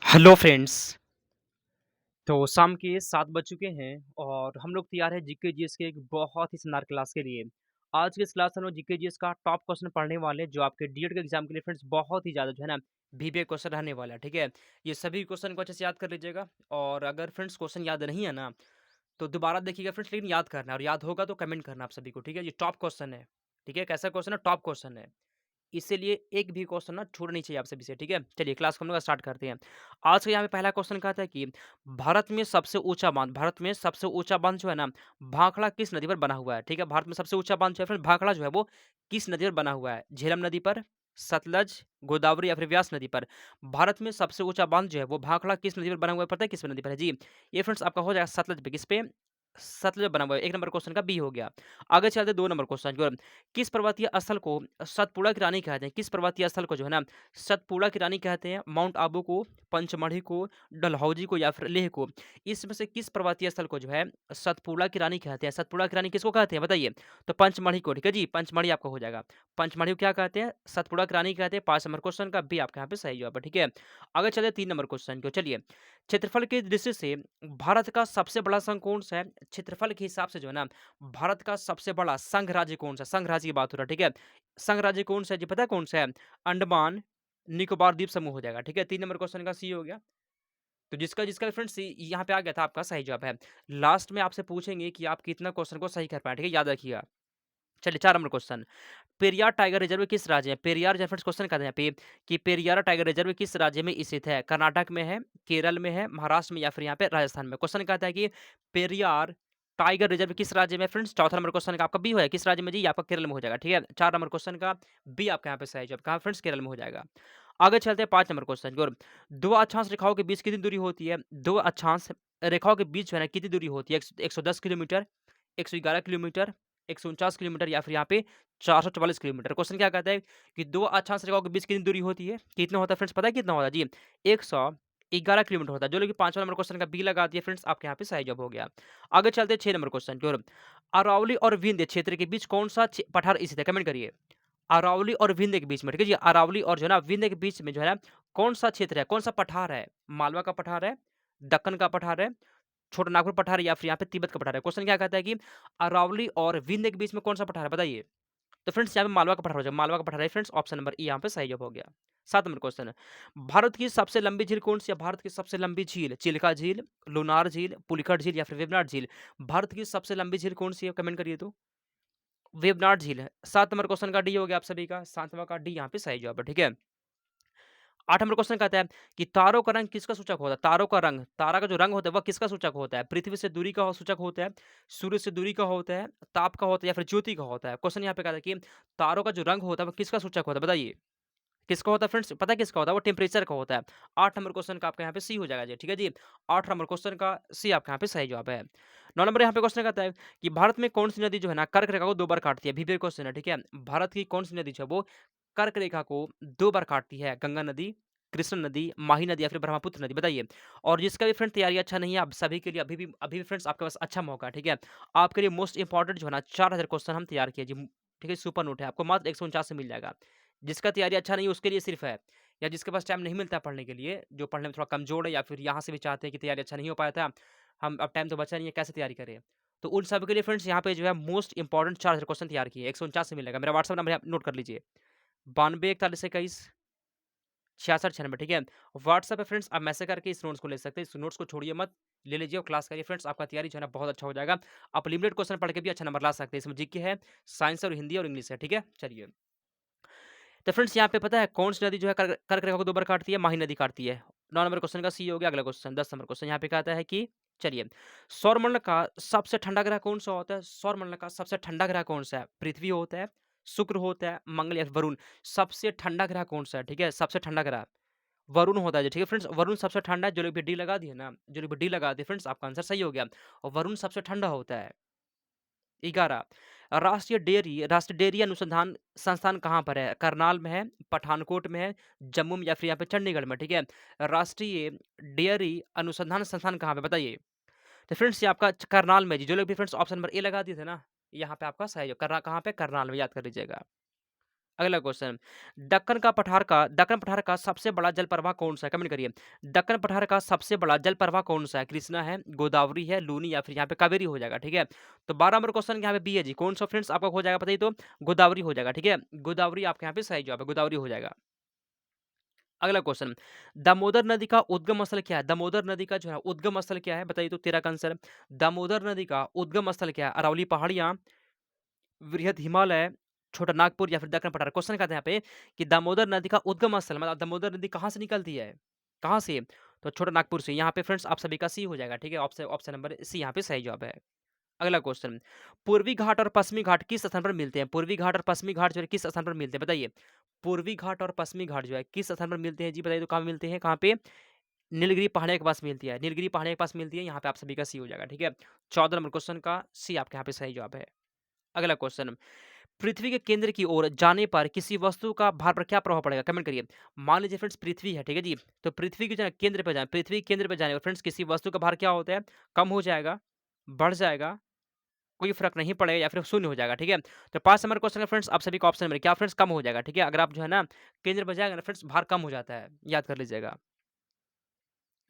Hello friends. तो शाम के 7 बज चुके हैं और हम लोग तैयार हैं जीके जीएस के एक बहुत ही शानदार क्लास के लिए। आज की इस क्लास में हम लोग जीके जीएस का टॉप क्वेश्चन पढ़ने वाले हैं जो आपके डीएड के एग्जाम के लिए फ्रेंड्स बहुत ही ज़्यादा जो है ना वीवीआई क्वेश्चन रहने वाला है, ठीक है? ये सभी क्वेश्चन को अच्छे से याद कर लीजिएगा और अगर फ्रेंड्स क्वेश्चन याद नहीं है ना, तो दोबारा देखिएगा फ्रेंड्स, लेकिन याद करना है और याद होगा तो कमेंट करना आप सभी को, ठीक है? ये टॉप क्वेश्चन है, ठीक है? कैसा क्वेश्चन है? टॉप क्वेश्चन है। इसीलिए एक भी क्वेश्चन ना छूटना नहीं चाहिए आप सभी से, ठीक है? चलिए क्लास को हम लोग स्टार्ट करते हैं। आज का यहाँ पे पहला क्वेश्चन कहता है कि भारत में सबसे ऊँचा बाँध जो है ना, भाखड़ा किस नदी पर बना हुआ है? ठीक है? भारत में सबसे ऊँचा बाँध जो है फिर भाखड़ा जो है वो किस नदी पर बना हुआ है? झेलम नदी पर, सतलज, गोदावरी या फिर व्यास नदी पर? भारत में सबसे ऊँचा बाँध जो है वो भाखड़ा किस नदी पर बना हुआ है? पता है किस नदी पर है? जी, ये फ्रेंड्स आपका हो जाएगा सतलज पे। किस पे? सतलज पे बना हुआ है। 1 नंबर क्वेश्चन का बी हो गया। आगे चलते हैं 2 नंबर क्वेश्चन की ओर। किस पर्वतीय स्थल को सतपुड़ा की रानी कहते हैं? किस पर्वतीय स्थल को जो है ना सतपुड़ा की रानी कहते हैं? माउंट आबू को, पंचमढ़ी को, डलहौजी को या फिर लेह को? इसमें से किस पर्वतीय स्थल को जो है सतपुड़ा की रानी कहते हैं? सतपुड़ा की रानी किसको कहते हैं बताइए? तो पंचमढ़ी को, ठीक है जी, पंचमढ़ी आपका हो जाएगा। पंचमढ़ी को क्या कहते हैं? सतपुड़ा की रानी कहते हैं। 5 नंबर क्वेश्चन का बी आपके यहाँ पे सही जवाब है, ठीक है? आगे चलते हैं 3 नंबर क्वेश्चन की ओर। चलिए, क्षेत्रफल की दृष्टि से भारत का सबसे बड़ा संघ कौन-सा है? क्षेत्रफल के हिसाब से जो है ना भारत का सबसे बड़ा संघ राज्य कौन-सा है? संघ राज्य की बात हो रहा है, ठीक है? संघ राज्य कौन-सा है जी पता है कौन-सा है? अंडमान निकोबार द्वीप समूह हो जाएगा, ठीक है? 3 नंबर क्वेश्चन का सी हो गया। तो जिसका फ्रेंड्स यहाँ पे आ गया था आपका सही जवाब है। लास्ट में आपसे पूछेंगे कि आप कितना क्वेश्चन को सही कर पाए, ठीक है? याद रखिएगा। चलिए 4 number question. Periyar tiger reserve किस राज्य में? पेरियार जो फ्रेंड्स क्वेश्चन कहते हैं यहाँ पे कि पेरियार टाइगर रिजर्व किस राज्य में स्थित है? कर्नाटक में है, केरल में है, महाराष्ट्र में या फिर यहाँ पे राजस्थान में? क्वेश्चन कहता है कि पेरियार टाइगर रिजर्व किस राज्य में फ्रेंड्स? चौथा नंबर क्वेश्चन का आपका बी है किस राज्य में जी? ये आपका केरल में हो जाएगा, ठीक है? 4 नंबर क्वेश्चन का बी आपका यहाँ पे सही जवाब कहाँ फ्रेंड्स? केरल में हो जाएगा। आगे चलते हैं 5 नंबर क्वेश्चन की ओर। 2 अक्षांश रेखाओं के बीच कितनी दूरी होती है? 2 अक्षांश रेखाओं के बीच जो है ना कितनी दूरी होती है? 110 किलोमीटर, 111 किलोमीटर, 149 किलोमीटर या फिर यहाँ पे 444 किलोमीटर। क्वेश्चन क्या कहता है कि 2 अक्षांश रेखाओं के बीच कितनी दूरी होती है? कितना होता है फ्रेंड्स पता है कितना होता है जी? 111 किलोमीटर होता है। जो लोग 5वां नंबर क्वेश्चन का बी लगा दिए फ्रेंड्स आपके यहाँ पे सही जवाब हो गया। आगे चलते हैं 6 नंबर क्वेश्चन की ओर। अरावली और विंध्य क्षेत्र के बीच कौन-सा पठार स्थित है? कमेंट करिए। अरावली और विंध्य के बीच में, ठीक है जी? अरावली और जो है ना विंध्य के बीच में जो है ना कौन-सा क्षेत्र है? कौन-सा पठार है? मालवा का पठार है, दक्कन का पठार है, छोटा नागपुर पठार है या फिर यहाँ पे तिब्बत का पठार है? क्वेश्चन क्या कहता है कि अरावली और विंध्य के बीच में कौन-सा पठार है बताइए? तो फ्रेंड्स यहाँ पे मालवा का पठार हो जाएगा। मालवा का पठार है फ्रेंड्स, ऑप्शन नंबर ई यहाँ पे सही जवाब हो गया। 7 नंबर क्वेश्चन है। भारत की सबसे लंबी झील कौन-सी है? भारत की सबसे लंबी झील, चिल्का झील, लोनार झील, पुलिकट झील या फिर वेवनाड झील? भारत की सबसे लंबी झील कौन-सी है? कमेंट करिए तो। वेवनाड झील है। 7 नंबर क्वेश्चन का डी हो गया आप सभी का। 7वां का डी यहाँ पे सही जवाब है, ठीक है? 8 नंबर क्वेश्चन कहता है कि तारों का रंग किसका सूचक होता है? तारों का रंग, तारा का जो रंग होता है वह किसका सूचक होता है? पृथ्वी से दूरी का सूचक होता है, सूर्य से दूरी का होता है, ताप का होता है या फिर ज्योति का होता है? क्वेश्चन यहाँ पे कहता है कि तारों का जो रंग होता है वह किसका सूचक होता है बताइए? किसका होता है फ्रेंड्स? पता है किसका होता है? वो टेम्परेचर का होता है। 8 नंबर क्वेश्चन का आपका यहाँ पे सी हो जाएगा जी, ठीक है जी? 8 नंबर क्वेश्चन का सी आपका यहाँ पे सही जवाब है। 9 नंबर यहाँ पे क्वेश्चन कहता है कि भारत में कौन-सी नदी जो है ना कर्क रेखा को 2 बार काटती है? वीवीआई क्वेश्चन है, ठीक है? भारत की कौन-सी नदी जो है वो कर्क रेखा को 2 बार काटती है? गंगा नदी, कृष्ण नदी, माही नदी या फिर ब्रह्मपुत्र नदी बताइए? और जिसका भी फ्रेंड तैयारी अच्छा नहीं है, आप सभी के लिए अभी भी फ्रेंड्स आपके पास अच्छा मौका है, ठीक है? आपके लिए मोस्ट इम्पोर्टेंट जो है ना 4000 क्वेश्चन हम तैयार किए जी, ठीक है? सुपर नोट है, आपको मात्र 149 से मिल जाएगा। जिसका तैयारी अच्छा नहीं है उसके लिए सिर्फ़ है, या जिसके पास टाइम नहीं मिलता है पढ़ने के लिए, जो पढ़ने में थोड़ा कमज़ोर है या फिर यहाँ से भी चाहते हैं कि तैयारी अच्छा नहीं हो पाया था, हम अब टाइम तो बचा नहीं है, कैसे तैयारी करें? तो उन सब के लिए फ्रेंड्स यहाँ पे जो है मोस्ट इम्पोर्टेंट 4000 क्वेश्चन तैयार किए, 149 से मिलेगा। मेरा व्हाट्सएप नंबर आप नोट कर लीजिए, 92 41 21 66 96, ठीक है? व्हाट्सएप पे फ्रेंड्स आप मैसेज करके इस नोट्स को ले सकते हैं। इस नोट्स को छोड़िए मत, ले लीजिए और क्लास करिए फ्रेंड्स, आपका तैयारी जो है ना बहुत अच्छा हो जाएगा। आप लिमिटेड क्वेश्चन पढ़ के भी अच्छा नंबर ला सकते हैं। इसमें जीके है, साइंस और हिंदी और इंग्लिश है, ठीक है? चलिए। तो फ्रेंड्स यहाँ पे पता है कौन सी नदी जो है कर्क रेखा को 2 बार काटती है? माही नदी काटती है। 9 नंबर क्वेश्चन का सी हो गया। अगला क्वेश्चन 10 नंबर क्वेश्चन यहाँ पे कहता है कि चलिए, सौरमंडल का सबसे ठंडा ग्रह कौन-सा होता है? सौरमंडल का सबसे ठंडा ग्रह कौन-सा है? पृथ्वी होता है, शुक्र होता है, मंगल या फिर वरुण? सबसे ठंडा ग्रह कौन-सा है? ठीक है? सबसे ठंडा ग्रह वरुण होता है जी, ठीक है फ्रेंड्स? वरुण सबसे ठंडा है। जो लोग भी डी लगा दिए ना, जो लोग भी डी लगा दिए फ्रेंड्स, आपका आंसर सही हो गया और वरुण सबसे ठंडा होता है। 11 राष्ट्रीय डेयरी अनुसंधान संस्थान कहाँ पर है? करनाल में है, पठानकोट में है, जम्मू में या फिर यहाँ पे चंडीगढ़ में, ठीक है? राष्ट्रीय डेयरी अनुसंधान संस्थान कहाँ पे बताइए? तो फ्रेंड्स ये आपका करनाल में जी, जो लोग भी फ्रेंड्स ऑप्शन नंबर ए लगा दिए थे ना, यहाँ पे आपका सही है। कहाँ पे? करनाल में, याद कर लीजिएगा। अगला क्वेश्चन, दक्कन पठार का सबसे बड़ा जल प्रवाह कौन-सा है? कमेंट करिए। दक्कन पठार का सबसे बड़ा जल प्रवाह कौन-सा है? कृष्णा है, गोदावरी है, लूनी या फिर यहाँ पे कावेरी हो जाएगा, ठीक है? तो 12 नंबर क्वेश्चन यहाँ पे बी है जी। कौन-सा फ्रेंड्स आपका हो जाएगा बताइए तो? गोदावरी हो जाएगा, ठीक है? गोदावरी आपके यहाँ पे सही जवाब है, गोदावरी हो जाएगा। अगला क्वेश्चन, दामोदर नदी का उद्गम स्थल क्या है? दामोदर नदी का जो है उद्गम स्थल क्या है? बताइए तो 13 का आंसर। दामोदर नदी का उद्गम स्थल क्या है? अरावली पहाड़ियाँ, वृहद हिमालय, छोटा नागपुर या फिर दक्कन पठार। क्वेश्चन कहते हैं यहाँ पे कि दामोदर नदी का उद्गम स्थल मतलब दामोदर नदी कहाँ से निकलती है? कहाँ से? तो छोटा नागपुर से। यहाँ पे फ्रेंड्स आप सभी का सी हो जाएगा, ठीक है? ऑप्शन ऑप्शन नंबर सी यहाँ पे सही जवाब है। अगला क्वेश्चन, पूर्वी घाट और पश्चिमी घाट किस स्थान पर मिलते हैं? पूर्वी घाट और पश्चिमी घाट जो है किस स्थान पर मिलते हैं? बताइए। पूर्वी घाट और पश्चिमी घाट जो है किस स्थान पर मिलते हैं जी? बताइए तो कहाँ मिलते हैं? कहाँ पे? नीलगिरी पहाड़ियों के पास मिलती है। नीलगिरी पहाड़ियों के पास मिलती है। यहाँ पे आप सभी का सी हो जाएगा, ठीक है? 14 नंबर क्वेश्चन का सी आपके यहाँ पे सही जवाब है। अगला क्वेश्चन, पृथ्वी के केंद्र की ओर जाने पर किसी वस्तु का भार पर क्या प्रभाव पड़ेगा? कमेंट करिए। मान लीजिए फ्रेंड्स पृथ्वी है, ठीक है जी? तो पृथ्वी के जो है केंद्र पे जाएँ, पृथ्वी के केंद्र पे जाने पर फ्रेंड्स किसी वस्तु का भार क्या होता है? कम हो जाएगा, बढ़ जाएगा, कोई फ़र्क नहीं पड़ेगा या फिर शून्य हो जाएगा, ठीक है? तो 5 नंबर क्वेश्चन है फ्रेंड्स आप सभी का ऑप्शन नंबर क्या फ्रेंड्स कम हो जाएगा, ठीक है? अगर आप जो है ना केंद्र पे जाएगा ना फ्रेंड्स भार कम हो जाता है, याद कर लीजिएगा।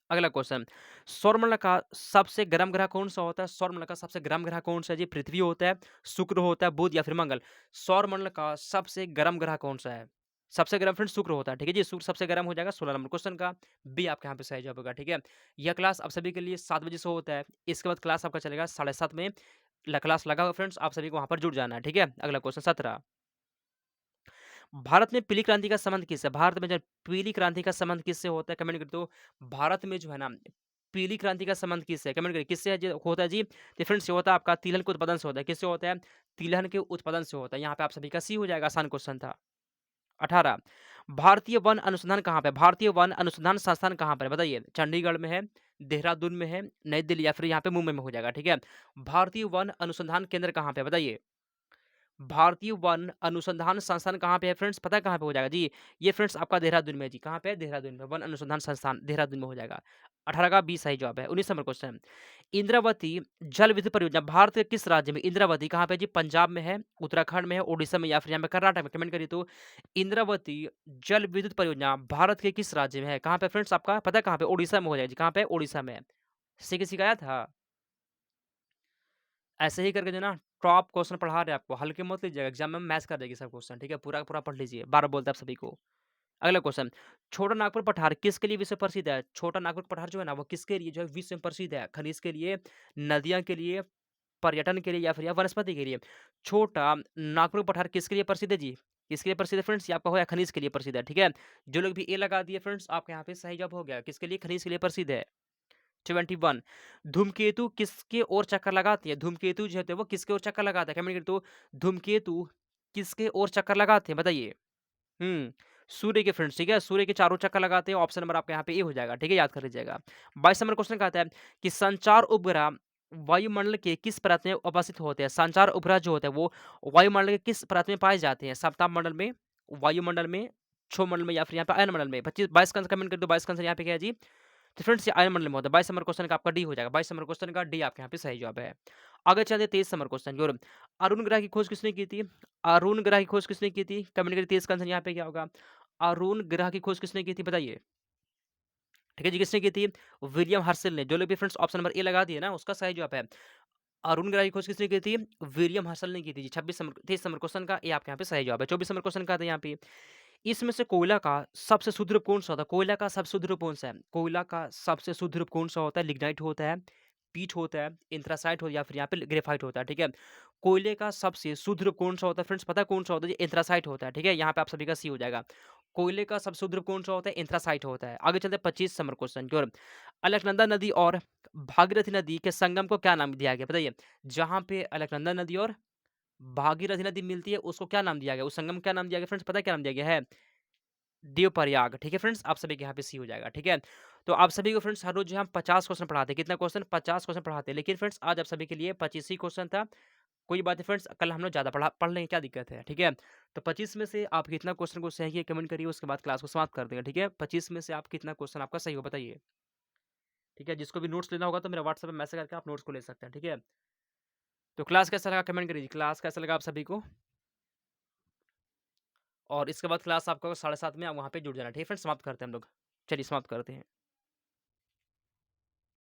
अगला क्वेश्चन, सौरमंडल का सबसे गर्म ग्रह कौन-सा होता है? सौरमंडल का सबसे गर्म ग्रह कौन-सा है जी? पृथ्वी होता है, शुक्र होता है, बुध या फिर मंगल? सौरमंडल का सबसे गर्म ग्रह कौन-सा है? सबसे गर्म फ्रेंड्स शुक्र होता है, ठीक है जी? शुक्र सबसे गर्म हो जाएगा 16 नंबर क्वेश्चन का बी आपके यहाँ पे सही जवाब होगा, ठीक है? यह क्लास आप सभी के लिए 7 बजे से होता है। इसके बाद क्लास आपका चलेगा 7:30 में क्लास लगा हुआ फ्रेंड्स आप सभी को वहाँ पर जुड़ जाना है, ठीक है? अगला क्वेश्चन 17, भारत में पीली क्रांति का संबंध किससे? भारत में जो पीली क्रांति का संबंध किससे होता है? कमेंट कर दो। भारत में जो है ना पीली क्रांति का संबंध किससे है? कमेंट करिए किससे है जो होता है जी? तो फ्रेंड्स ये होता है आपका तिलहन के उत्पादन से होता है। किससे होता है? तिलहन के उत्पादन से होता है। यहाँ पे आप सभी का सी हो जाएगा, आसान क्वेश्चन था। 18, भारतीय वन अनुसंधान कहाँ पे है? भारतीय वन अनुसंधान संस्थान कहाँ पर है? बताइए। चंडीगढ़ में है, देहरादून में है, नई दिल्ली या फिर यहाँ पे मुंबई में हो जाएगा, ठीक है? भारतीय वन अनुसंधान केंद्र कहाँ पे है? बताइए। भारतीय वन अनुसंधान संस्थान कहाँ पे है फ्रेंड्स? पता है कहाँ पे हो जाएगा जी? ये फ्रेंड्स आपका देहरादून में है जी। कहाँ पे है? देहरादून में। वन अनुसंधान संस्थान देहरादून में हो जाएगा। 18 का बी सही जवाब है। 19 नंबर क्वेश्चन, इंद्रावती जल विद्युत परियोजना भारत के किस राज्य में? इंद्रावती कहाँ पे है जी? पंजाब में है, उत्तराखंड में है, ओडिशा में या फिर यहाँ पे कर्नाटक में? कमेंट करिए तो। इंद्रावती जल विद्युत परियोजना भारत के किस राज्य में है? कहाँ पे फ्रेंड्स आपका पता है कहाँ पे? ओडिशा में हो जाएगा जी। कहाँ पे? ओडिशा में है। सिखाया था? ऐसे ही करके जो है ना टॉप क्वेश्चन पढ़ा रहे हैं आपको, हल्के मत लीजिएगा, एग्जाम में मैच कर देगी सब क्वेश्चन, ठीक है? पूरा का पूरा पढ़ लीजिए, बार-बार बोलते हैं आप सभी को। अगला क्वेश्चन, छोटा नागपुर पठार किसके लिए विश्व प्रसिद्ध है? छोटा नागपुर पठार जो है ना वो किसके लिए जो है विश्व में प्रसिद्ध है? खनिज के लिए, नदियाँ के लिए, पर्यटन के लिए या फिर या वनस्पति के लिए? छोटा नागपुर पठार किसके लिए प्रसिद्ध है जी? किसके लिए प्रसिद्ध है फ्रेंड्स? ये आपका हो गया खनिज के लिए प्रसिद्ध है, ठीक है? जो लोग भी ए लगा दिए फ्रेंड्स आपके यहाँ पे सही जवाब हो गया। किसके लिए? खनिज के लिए प्रसिद्ध है। 21, धूमकेतु किसके ओर चक्कर लगाती है? धूमकेतु जो होते हैं वो किसके ओर चक्कर लगाता है? कमेंट कर दो। धूमकेतु किसके ओर चक्कर लगाते हैं बताइए? हुँ, सूर्य के फ्रेंड्स, ठीक है? सूर्य के चारों चक्कर लगाते हैं। ऑप्शन नंबर आपका यहाँ पे ए हो जाएगा, ठीक है? याद कर लीजिएगा। 22 नंबर क्वेश्चन कहता है कि संचार उपग्रह वायुमंडल के किस परत में अवस्थित होते हैं? संचार उपग्रह जो होते हैं वो वायुमंडल के किस परत में पाए जाते हैं? सप्ताह मंडल में, वायुमंडल में, क्षोमंडल में या फिर यहाँ पे अयनमंडल में? 25 22 का आंसर कमेंट कर दो। 22 का आंसर यहाँ पे क्या है जी? तो फ्रेंड्स ये आयरन मंडल में होता है। 22 नंबर क्वेश्चन का आपका डी हो जाएगा। 22 नंबर क्वेश्चन का डी आपके यहाँ पे सही जवाब है। आगे चलते हैं 23 नंबर क्वेश्चन की ओर। अरुण ग्रह की खोज किसने की थी? अरुण ग्रह की खोज किसने की थी? कमेंट करिए 23 का आंसर यहाँ पे क्या होगा? अरुण ग्रह की खोज किसने की थी बताइए? ठीक है जी, किसने की थी? विलियम हर्शल ने। जो लोग भी फ्रेंड्स ऑप्शन नंबर ए लगा दिए ना उसका सही जवाब है। अरुण ग्रह की खोज किसने की थी? विलियम हर्शल ने की थी जी। 26 नंबर 23 नंबर क्वेश्चन का ये आपके यहाँ पे सही जवाब है। 24 नंबर क्वेश्चन का था यहाँ पे इसमें से कोयला का सबसे शुद्ध रूप कौन-सा होता है? कोयला का सबसे शुद्ध रूप कौन-सा है? कोयला का सबसे शुद्ध रूप कौन-सा होता है? लिग्नाइट होता है, पीट होता है, एंथ्रासाइट हो या फिर यहाँ पे ग्रेफाइट होता है, ठीक है? कोयले का सबसे शुद्ध रूप कौन-सा होता है फ्रेंड्स पता है कौन-सा होता है? जी एंथ्रासाइट होता है, ठीक है? यहाँ पे आप सभी का सी हो जाएगा। कोयले का सबसे शुद्ध रूप कौन-सा होता है? एंथ्रासाइट होता है। आगे चलते हैं 25 नंबर क्वेश्चन की ओर। अलकनंदा नदी और भागीरथी नदी के संगम को क्या नाम दिया गया? बताइए। जहाँ पे अलकनंदा नदी और भागीरथी नदी मिलती है उसको क्या नाम दिया गया? उस संगम को क्या नाम दिया गया फ्रेंड्स पता है क्या नाम दिया गया है? देवप्रयाग, ठीक है फ्रेंड्स? आप सभी के यहाँ पे सी हो जाएगा, ठीक है? तो आप सभी को फ्रेंड्स हर रोज़ जो है हम 50 क्वेश्चन पढ़ाते हैं। कितना क्वेश्चन? 50 क्वेश्चन पढ़ाते हैं। लेकिन फ्रेंड्स आज आप सभी के लिए 25 ही क्वेश्चन था। कोई बात नहीं फ्रेंड्स, कल हम लोग ज़्यादा पढ़ लेंगे, क्या दिक्कत है, ठीक है? तो 25 में से आप कितना क्वेश्चन को सही किए कमेंट करिए, उसके बाद क्लास को समाप्त कर देंगे, ठीक है? 25 में से आप कितना क्वेश्चन आपका सही हो बताइए, ठीक है? जिसको भी नोट्स लेना होगा तो मेरा व्हाट्सएप पे मैसेज करके आप नोट्स को ले सकते हैं, ठीक है? तो क्लास कैसा लगा कमेंट करिए, क्लास कैसा लगा आप सभी को? और इसके बाद क्लास आपका होगा 7:30 में, आप वहाँ पे जुड़ जाना, ठीक है फ्रेंड्स? समाप्त करते हैं हम लोग। चलिए समाप्त करते हैं।